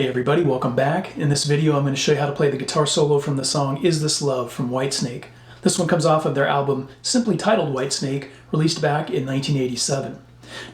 Hey everybody, welcome back. In this video I'm going to show you how to play the guitar solo from the song Is This Love from Whitesnake. This one comes off of their album simply titled Whitesnake, released back in 1987.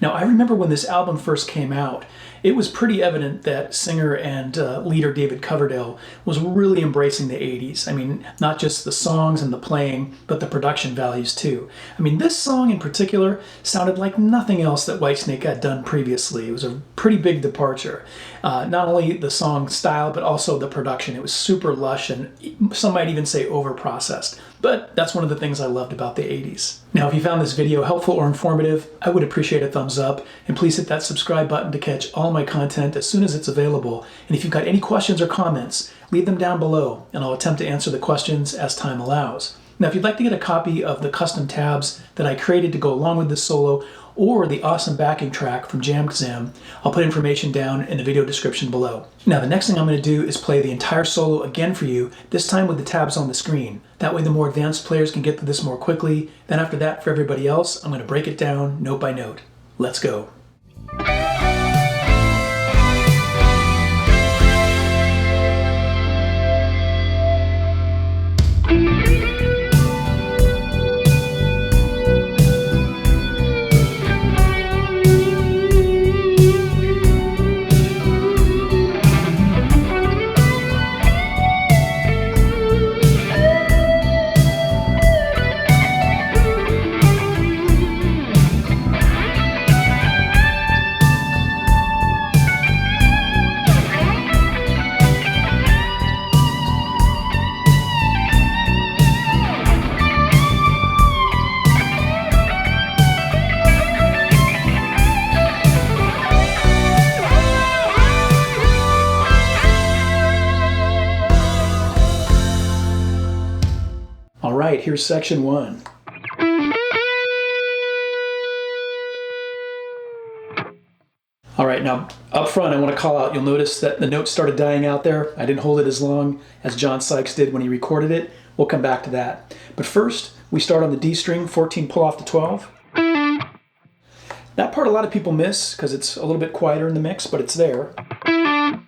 Now I remember when this album first came out, it was pretty evident that singer and leader David Coverdale was really embracing the 80s. I mean, not just the songs and the playing, but the production values too. I mean, this song in particular sounded like nothing else that Whitesnake had done previously. It was a pretty big departure. Not only the song style, but also the production. It was super lush and some might even say over-processed. But that's one of the things I loved about the 80s. Now, if you found this video helpful or informative, I would appreciate a thumbs up, and please hit that subscribe button to catch all my content as soon as it's available. And if you've got any questions or comments, leave them down below, and I'll attempt to answer the questions as time allows. Now, if you'd like to get a copy of the custom tabs that I created to go along with this solo, or the awesome backing track from Jam, I'll put information down in the video description below. Now, the next thing I'm going to do is play the entire solo again for you, this time with the tabs on the screen. That way the more advanced players can get to this more quickly. Then after that, for everybody else, I'm going to break it down note by note. Let's go. All right, here's section 1. All right, now up front I want to call out, you'll notice that the note started dying out there. I didn't hold it as long as John Sykes did when he recorded it. We'll come back to that. But first, we start on the D string, 14 pull off to 12. That part a lot of people miss because it's a little bit quieter in the mix, but it's there. I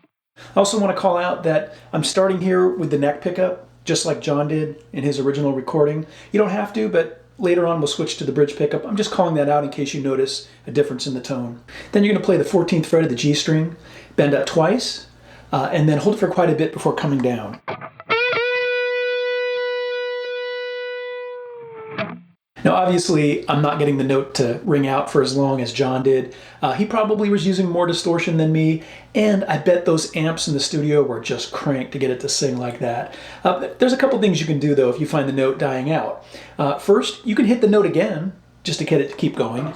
also want to call out that I'm starting here with the neck pickup, just like John did in his original recording. You don't have to, but later on we'll switch to the bridge pickup. I'm just calling that out in case you notice a difference in the tone. Then you're going to play the 14th fret of the G string, bend up twice, and then hold it for quite a bit before coming down. Now obviously I'm not getting the note to ring out for as long as John did. He probably was using more distortion than me, and I bet those amps in the studio were just cranked to get it to sing like that. There's a couple things you can do though if you find the note dying out. First, you can hit the note again just to get it to keep going.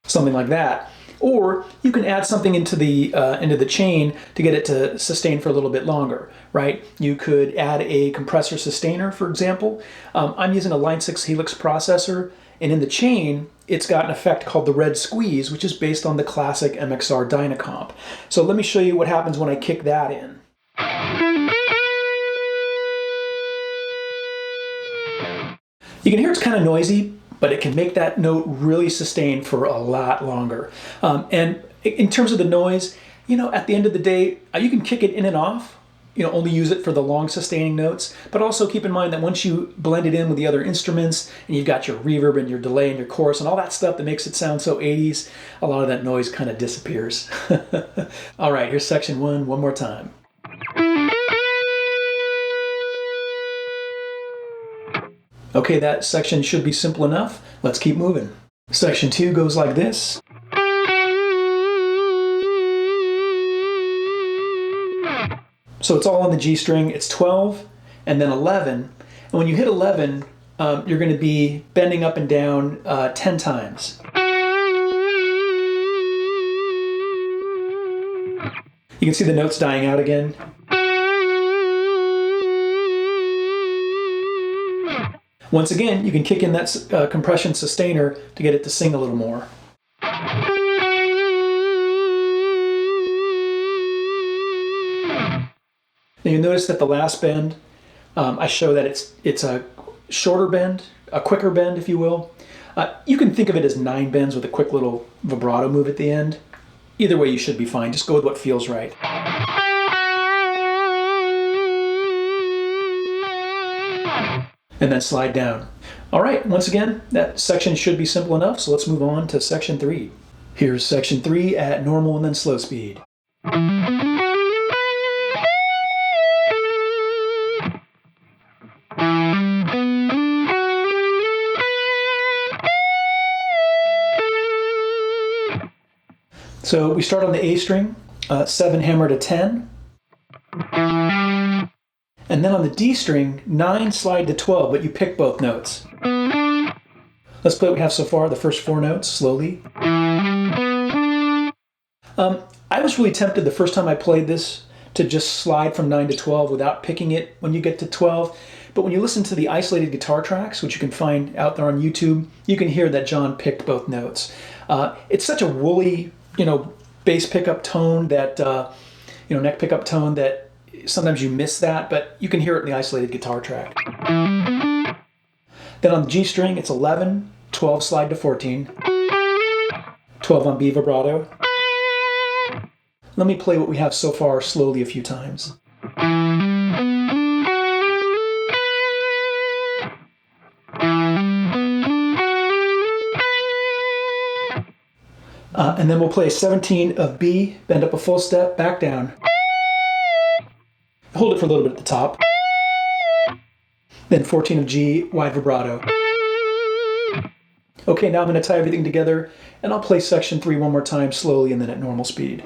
Something like that. Or you can add something into the chain to get it to sustain for a little bit longer, right? You could add a compressor sustainer, for example. I'm using a Line 6 Helix processor, and in the chain, it's got an effect called the red squeeze, which is based on the classic MXR Dynacomp. So let me show you what happens when I kick that in. You can hear it's kind of noisy, but it can make that note really sustain for a lot longer. And in terms of the noise, you know, at the end of the day, you can kick it in and off, you know, only use it for the long sustaining notes, but also keep in mind that once you blend it in with the other instruments and you've got your reverb and your delay and your chorus and all that stuff that makes it sound so 80s, a lot of that noise kind of disappears. All right, here's section 1 one more time. Okay, that section should be simple enough. Let's keep moving. Section 2 goes like this. So it's all on the G string. It's 12 and then 11. And when you hit 11, you're going to be bending up and down 10 times. You can see the notes dying out again. Once again, you can kick in that compression sustainer to get it to sing a little more. Now you notice that the last bend, I show that it's a shorter bend, a quicker bend, if you will. You can think of it as 9 bends with a quick little vibrato move at the end. Either way, you should be fine. Just go with what feels right. And then slide down. All right, once again, that section should be simple enough, so let's move on to section 3. Here's section 3 at normal and then slow speed. So we start on the A string, 7 hammer to 10. And then on the D string, 9 slide to 12, but you pick both notes. Let's play what we have so far, the first 4 notes, slowly. I was really tempted the first time I played this to just slide from 9 to 12 without picking it when you get to 12. But when you listen to the isolated guitar tracks, which you can find out there on YouTube, you can hear that John picked both notes. It's such a woolly, bass pickup tone that, neck pickup tone that sometimes you miss that, but you can hear it in the isolated guitar track. Then on the G string, it's 11, 12 slide to 14, 12 on B vibrato. Let me play what we have so far slowly a few times. And then we'll play 17 of B, bend up a full step, back down. Hold it for a little bit at the top. Then 14 of G, wide vibrato. Okay, now I'm going to tie everything together, and I'll play section 3 one more time slowly and then at normal speed.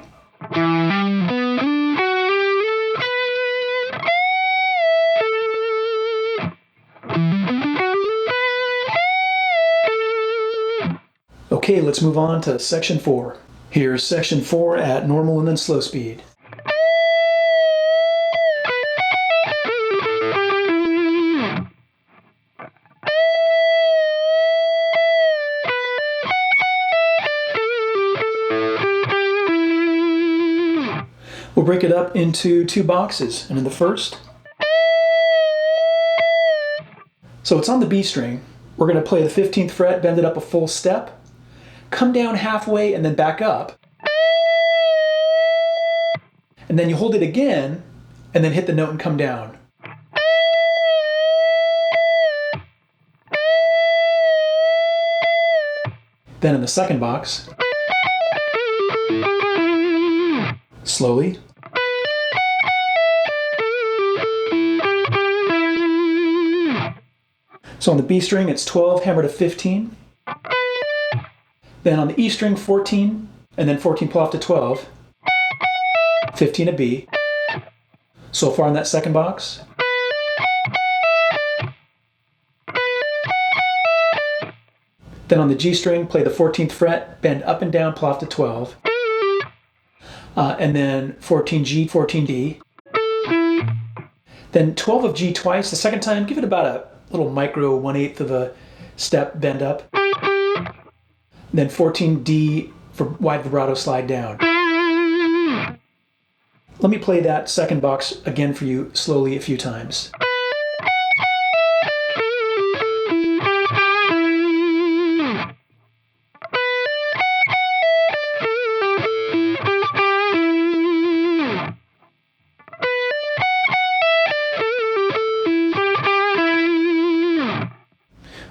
Okay, let's move on to section 4. Here's section 4 at normal and then slow speed. We'll break it up into 2 boxes, and in the first, so it's on the B string. We're going to play the 15th fret, bend it up a full step, come down halfway, and then back up. And then you hold it again, and then hit the note and come down. Then in the second box, slowly. So on the B string, it's 12, hammer to 15. Then on the E string, 14, and then 14 pull off to 12. 15 a B. So far in that second box. Then on the G string, play the 14th fret, bend up and down, pull off to 12. And then 14G, 14D. Then 12 of G twice. The second time, give it about a little micro 1/8 of a step, bend up. Then 14D for wide vibrato, slide down. Let me play that second box again for you slowly a few times.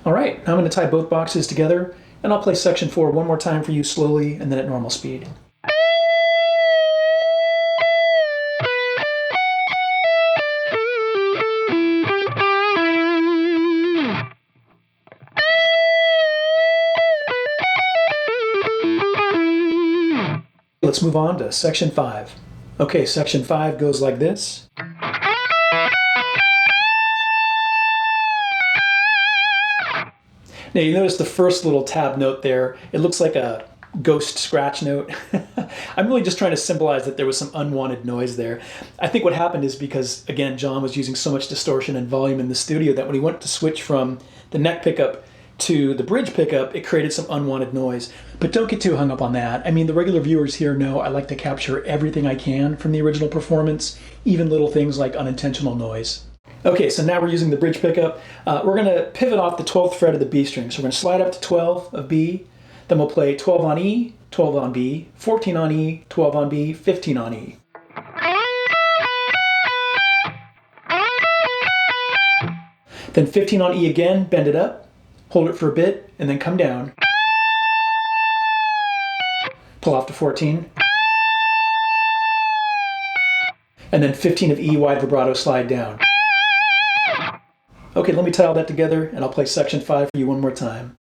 All right, now I'm going to tie both boxes together, and I'll play section 4 one more time for you slowly and then at normal speed. Let's move on to section 5. Okay, section 5 goes like this. Now you notice the first little tab note there, it looks like a ghost scratch note. I'm really just trying to symbolize that there was some unwanted noise there. I think what happened is because, again, John was using so much distortion and volume in the studio that when he went to switch from the neck pickup to the bridge pickup, it created some unwanted noise. But don't get too hung up on that. I mean, the regular viewers here know I like to capture everything I can from the original performance, even little things like unintentional noise. Okay, so now we're using the bridge pickup. We're going to pivot off the 12th fret of the B string. So we're going to slide up to 12 of B, then we'll play 12 on E, 12 on B, 14 on E, 12 on B, 15 on E. Then 15 on E again, bend it up, hold it for a bit, and then come down. Pull off to 14. And then 15 of E, wide vibrato, slide down. Okay, let me tie all that together, and I'll play section 5 for you one more time.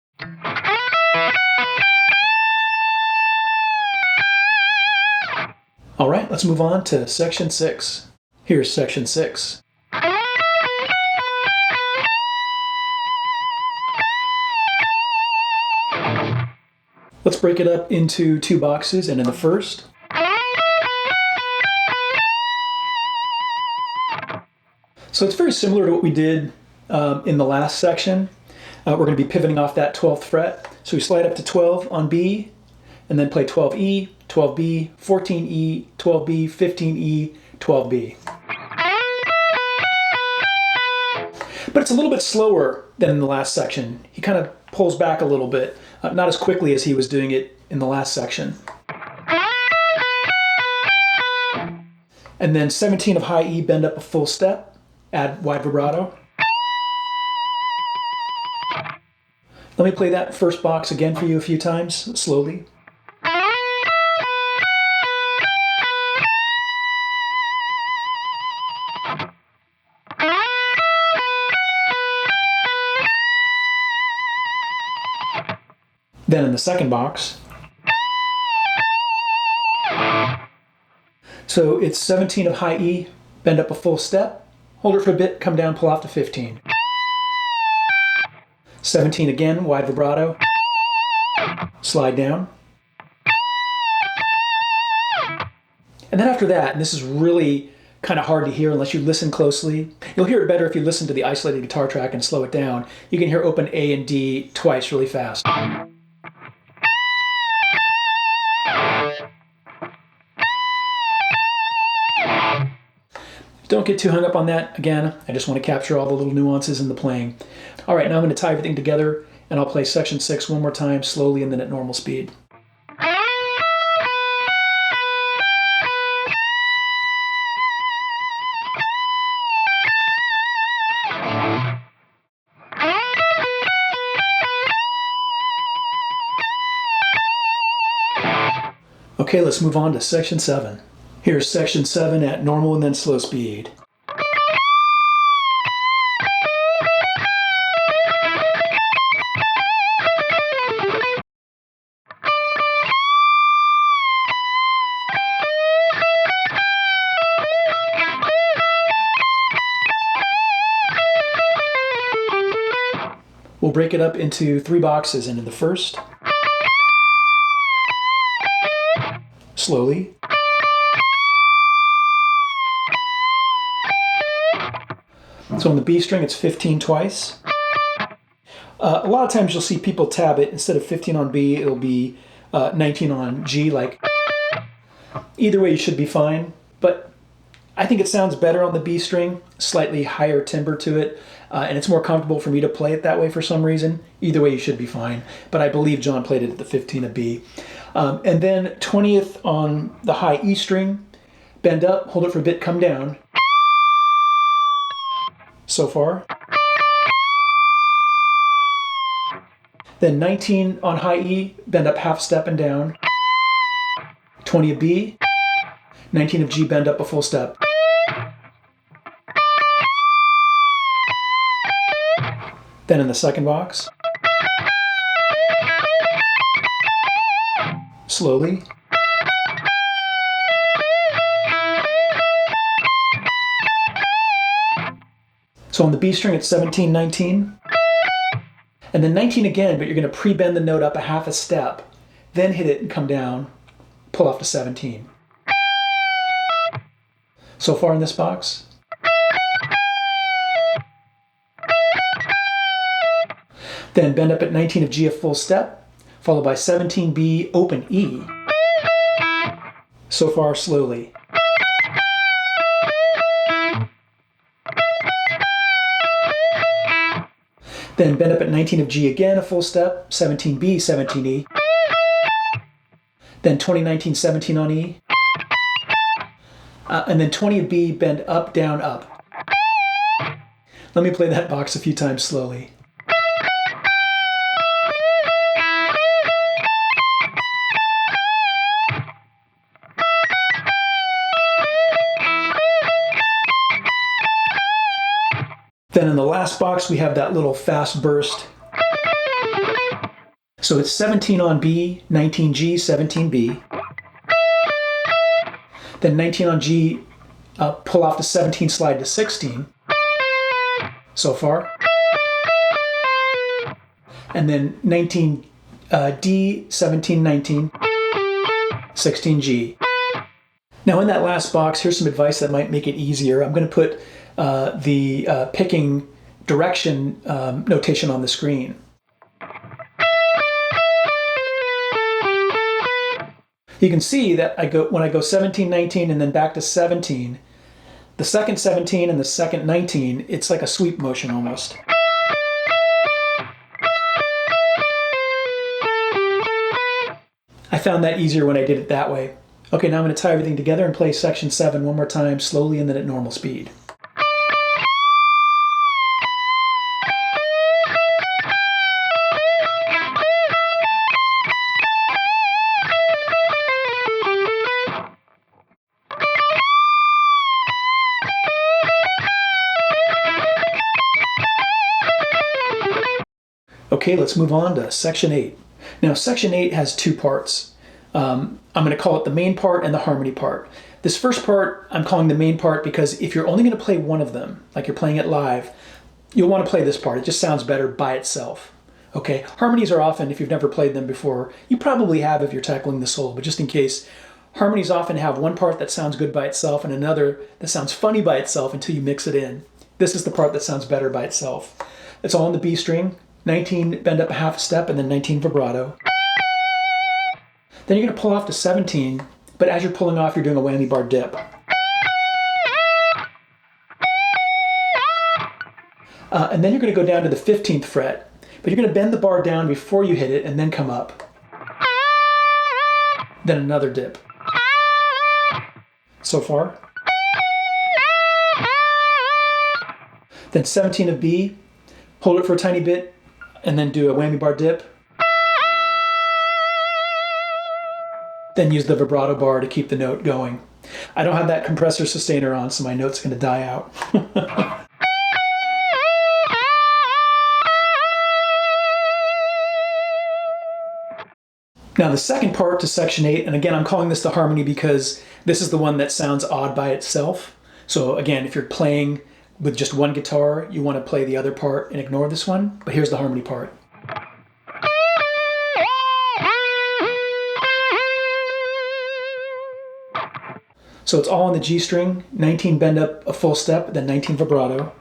All right, let's move on to section 6. Here's section 6. Let's break it up into 2 boxes, and in the first, so it's very similar to what we did in the last section. We're going to be pivoting off that 12th fret. So we slide up to 12 on B, and then play 12E, 12B, 14E, 12B, 15E, 12B. But it's a little bit slower than in the last section. He kind of pulls back a little bit, not as quickly as he was doing it in the last section. And then 17 of high E, bend up a full step, add wide vibrato. Let me play that first box again for you a few times, slowly. Then in the second box, so it's 17 of high E, bend up a full step, hold it for a bit, come down, pull off to 15. 17 again, wide vibrato, slide down. And then after that, and this is really kind of hard to hear unless you listen closely. You'll hear it better if you listen to the isolated guitar track and slow it down. You can hear open A and D twice really fast. Don't get too hung up on that. Again, I just want to capture all the little nuances in the playing. All right, now I'm going to tie everything together, and I'll play section 6 one more time, slowly and then at normal speed. Okay, let's move on to section 7. Here's section 7 at normal and then slow speed. We'll break it up into 3 boxes, and in the first, slowly. So on the B string, it's 15 twice. A lot of times you'll see people tab it. Instead of 15 on B, it'll be 19 on G. Like, either way, you should be fine. But I think it sounds better on the B string, slightly higher timbre to it, and it's more comfortable for me to play it that way for some reason. Either way, you should be fine. But I believe John played it at the 15 of B. And then 20th on the high E string, bend up, hold it for a bit, come down. So far. Then 19 on high E, bend up half step and down. 20 of B, 19 of G, bend up a full step. Then in the second box, slowly. So on the B string, it's 17, 19, and then 19 again, but you're going to pre-bend the note up a half a step, then hit it and come down, pull off to 17. So far in this box. Then bend up at 19 of G a full step, followed by 17B open E. So far slowly. Then bend up at 19 of G again, a full step, 17B, 17E. Then 20, 19, 17 on E. And then 20 of B, bend up, down, up. Let me play that box a few times slowly. Then in the last box, we have that little fast burst. So it's 17 on B, 19G, 17B. Then 19 on G, pull off to 17, slide to 16. So far. And then 19 D, 17, 19, 16G. Now in that last box, here's some advice that might make it easier. I'm going to put the picking direction notation on the screen. You can see that when I go 17, 19, and then back to 17, the second 17 and the second 19, it's like a sweep motion almost. I found that easier when I did it that way. Okay, now I'm going to tie everything together and play section 7 one more time, slowly and then at normal speed. Okay, let's move on to section 8. Now, section 8 has two parts. I'm going to call it the main part and the harmony part. This first part, I'm calling the main part because if you're only going to play one of them, like you're playing it live, you'll want to play this part. It just sounds better by itself. Okay, harmonies are often, if you've never played them before, you probably have if you're tackling the solo, but just in case, harmonies often have one part that sounds good by itself and another that sounds funny by itself until you mix it in. This is the part that sounds better by itself. It's all on the B string. 19, bend up a half a step, and then 19 vibrato. Then you're going to pull off to 17, but as you're pulling off, you're doing a whammy bar dip. And then you're going to go down to the 15th fret, but you're going to bend the bar down before you hit it and then come up. Then another dip. So far. Then 17 of B, hold it for a tiny bit, and then do a whammy bar dip. Then use the vibrato bar to keep the note going. I don't have that compressor sustainer on, so my note's going to die out. Now the second part to section 8, and again I'm calling this the harmony because this is the one that sounds odd by itself. So again, if you're playing with just one guitar, you want to play the other part and ignore this one, but here's the harmony part. So it's all on the G string, 19 bend up a full step, then 19 vibrato.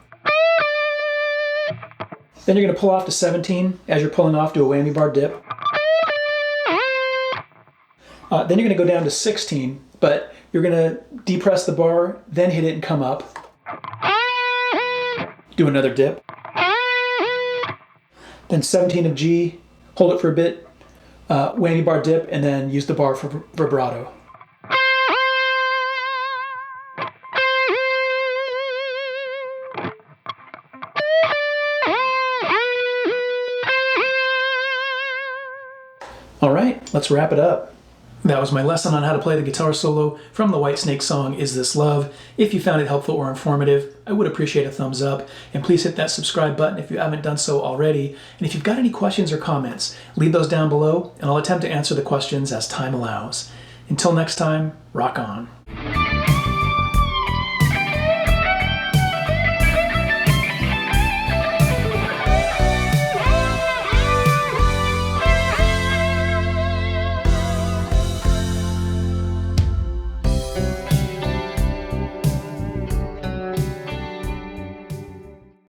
Then you're going to pull off to 17. As you're pulling off, do a whammy bar dip. Then you're going to go down to 16, but you're going to depress the bar, then hit it and come up. Do another dip. Then 17 of G, hold it for a bit, whammy bar dip, and then use the bar for vibrato. All right, let's wrap it up. That was my lesson on how to play the guitar solo from the Whitesnake song, Is This Love? If you found it helpful or informative, I would appreciate a thumbs up, and please hit that subscribe button if you haven't done so already. And if you've got any questions or comments, leave those down below, and I'll attempt to answer the questions as time allows. Until next time, rock on.